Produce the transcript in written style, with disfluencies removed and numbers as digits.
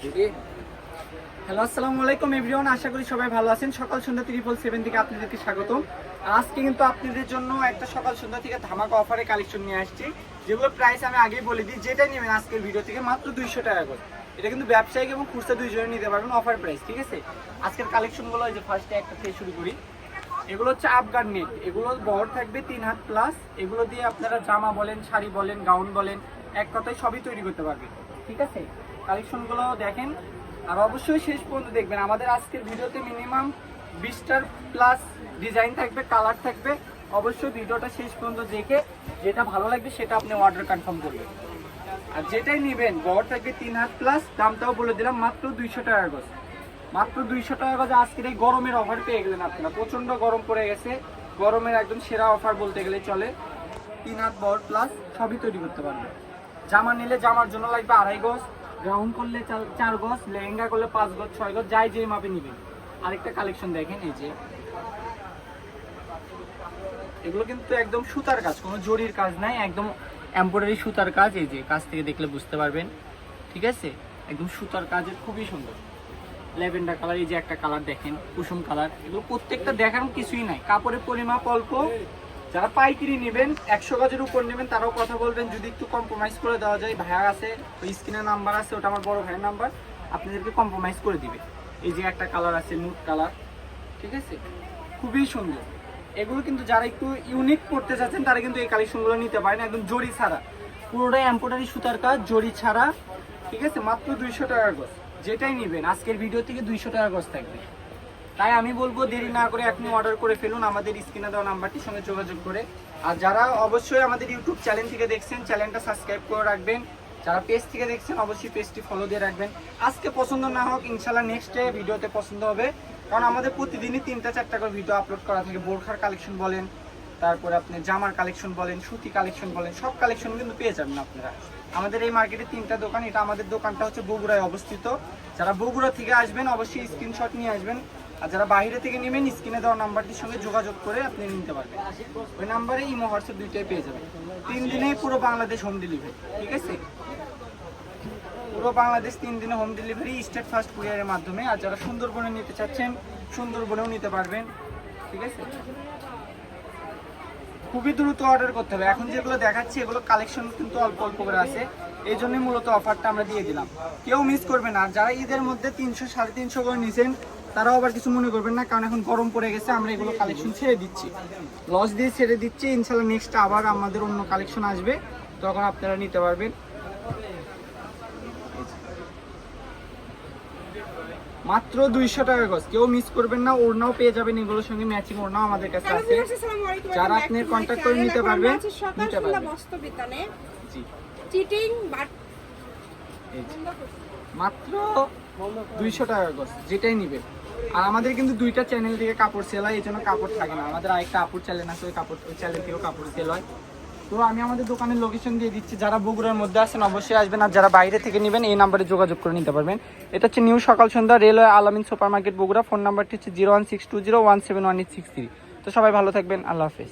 Hello, আসসালামু আলাইকুম everyone. আশা করি সবাই ভালো আছেন। সকাল সন্ধ্যা 777 থেকে আপনাদেরকে স্বাগতম। আজকে কিন্তু আপনাদের জন্য একটা সকাল সন্ধ্যা থেকে ধামাকা অফারে কালেকশন নিয়ে আসছি, যেগুলো প্রাইস আমি আগেই বলে দিই। যেটা নেবেন আজকের ভিডিও থেকে মাত্র 200 টাকা করে। এটা কিন্তু ব্যবসায়িক এবং খুচরা দুইজনে নিতে পারবেন, অফার প্রাইস, ঠিক আছে। আজকের কালেকশনগুলো এই যে ফার্স্টে একটা থেকে শুরু করি। এগুলো হচ্ছে আফগান নেট, এগুলো বহর থাকবে 3 হাত প্লাস। এগুলো দিয়ে আপনারা জামা বলেন, শাড়ি বলেন, গাউন বলেন, এক কথায় সবই তৈরি করতে পারবেন, ঠিক আছে। কালেকশনগুলো দেখেন আর অবশ্যই শেষ পর্যন্ত দেখবেন। আমাদের আজকের ভিডিওতে মিনিমাম 20টার প্লাস ডিজাইন থাকবে, কালার থাকবে। অবশ্যই ভিডিওটা শেষ পর্যন্ত দেখে যেটা ভালো লাগবে সেটা আপনি অর্ডার কনফার্ম করবেন। আর যেটাই নেবেন বহর থাকবে 3 হাত প্লাস। দামটাও বলে দিলাম মাত্র 200 টাকা গজ। মাত্র 200 টাকা গজ আজকের এই গরমের অফার পেয়ে গেলেন আপনারা। প্রচন্ড গরম পড়ে গেছে, গরমের একদম সেরা অফার বলতে গেলে চলে। 3 হাত বহর প্লাস সবই তৈরি করতে পারবেন। জামা নিলে জামার জন্য লাগবে 2.5 গজ, গাউন করলে 4 গজ, লেহেঙ্গা করলে 5 গজ, 6 গজ, যাই যে মাপে নিবেন। আরেকটা কালেকশন দেখেন, এই যে এগুলো কিন্তু একদম সুতার কাজ, কোনো জরির কাজ নাই, একদম এমব্রয়ডারি সুতার কাজ। এই যে কাছ থেকে দেখলে বুঝতে পারবেন, ঠিক আছে। একদম সুতার কাজের, খুবই সুন্দর। ল্যাভেন্ডার কালার, এই যে একটা কালার দেখেন, কুসুম কালার। এগুলো প্রত্যেকটা দেখার কিছুই নাই, কাপড়ের পরিমাপ অল্প। যারা পাইকারি নেবেন, 100 গজের উপর নেবেন, তারাও কথা বলবেন। যদি একটু কম্প্রোমাইজ করে দেওয়া যায়, ভাইয়া আছে, ওই স্ক্রিনের নাম্বার আছে, ওটা আমার বড় ভাইয়ের নাম্বার, আপনাদেরকে কম্প্রোমাইজ করে দিবে। এই যে একটা কালার আছে, নুট কালার, ঠিক আছে, খুবই সুন্দর। এগুলো কিন্তু যারা একটু ইউনিক করতে চাচ্ছেন তারা কিন্তু এই কালেকশনগুলো নিতে পারেন, একদম জরি ছাড়া, পুরোটাই এমব্রয়ডারি সুতার কাজ, জরি ছাড়া, ঠিক আছে। মাত্র 200 টাকা গজ। যেটাই নেবেন আজকের ভিডিও থেকে 200 টাকা গজ থাকবে। তাই আমি বলবো দেরি না করে আপনি অর্ডার করে ফেলুন আমাদের স্ক্রিনে দেওয়া নাম্বারটির সঙ্গে যোগাযোগ করে। আর যারা অবশ্যই আমাদের ইউটিউব চ্যানেল থেকে দেখছেন, চ্যানেলটা সাবস্ক্রাইব করে রাখবেন। যারা পেজ থেকে দেখছেন অবশ্যই পেজটি ফলো দিয়ে রাখবেন। আজকে পছন্দ না হোক, ইনশাল্লাহ নেক্সট ভিডিওতে পছন্দ হবে, কারণ আমাদের প্রতিদিনই 3টা-4টা করে ভিডিও আপলোড করা থাকে। বোরখার কালেকশন বলেন, তারপরে আপনি জামার কালেকশন বলেন, সুতি কালেকশন বলেন, সব কালেকশন কিন্তু পেয়ে যাবেন আপনারা। আমাদের এই মার্কেটে 3টা দোকান। এটা আমাদের দোকানটা হচ্ছে বগুড়ায় অবস্থিত। যারা বগুড়া থেকে আসবেন অবশ্যই স্ক্রিনশট নিয়ে আসবেন। আর যারা বাইরে থেকে নেবেন স্ক্রিনে দেওয়া নাম্বারটির সঙ্গে যোগাযোগ করে আপনি নিতে পারবেন। ওই নাম্বারে ইমো হোয়াটসঅ্যাপ দুইটাই পেয়ে যাবেন। 3 দিনেই পুরো বাংলাদেশ হোম ডেলিভারি, ঠিক আছে। পুরো বাংলাদেশ 3 দিনে হোম ডেলিভারি, স্টেট ফার্স্ট কুরিয়ারের মাধ্যমে। আর যারা সুন্দরবনে নিতে চাচ্ছেন সুন্দরবনেও নিতে পারবেন, ঠিক আছে। খুবই দ্রুত অর্ডার করতে হবে। এখন যেগুলো দেখাচ্ছি এগুলো কালেকশন কিন্তু অল্প অল্প করে আছে, এই জন্যই মূলত অফারটা আমরা দিয়ে দিলাম। কেউ মিস করবেন না। আর যারা ঈদের মধ্যে 300-350 করে নিয়েছেন তারাও আবার কিছু মনে করবেন না, কারণ এখন গরম পড়ে গেছে, আমরা এগুলো কালেকশন ছেড়ে দিচ্ছি, লস দিয়ে ছেড়ে দিচ্ছি। ইনশাল্লাহ নেক্সট আবার আমাদের অন্য কালেকশন আসবে, তখন আপনারা নিতে পারবেন। মাত্র 200 টাকা গজ, কেউ মিস করবেন না। ওড়নাও পেয়ে যাবেন, এগুলোর সঙ্গে ম্যাচিং ওড়নাও আমাদের কাছে আছে। যারা আপনি কন্ট্যাক্ট করে নিতে পারবেন, নিতে পারবেন। জি, চিটিং বাট মাত্র 200 টাকা গজ, যেটাই নেবেন। আর আমাদের কিন্তু 2টা চ্যানেল থেকে কাপড় সেল হয়, এই জন্য কাপড় থাকে না। আমাদের আরেকটা কাপড় চ্যানেল আছে, ওই চ্যানেল থেকেও কাপড় সেল হয়। তো আমি আমাদের দোকানের লোকেশন দিয়ে দিচ্ছি, যারা বগুড়ার মধ্যে আসেন অবশ্যই আসবেন। আর যারা বাইরে থেকে নেবেন এই নাম্বারে যোগাযোগ করে নিতে পারবেন। এটা হচ্ছে নিউ সকাল সন্ধ্যা, রেলওয়ে আলামিন সুপার মার্কেট বগুড়া। ফোন নাম্বারটি হচ্ছে 01620171863। তো সবাই ভালো থাকবেন, আল্লাহ হাফেজ।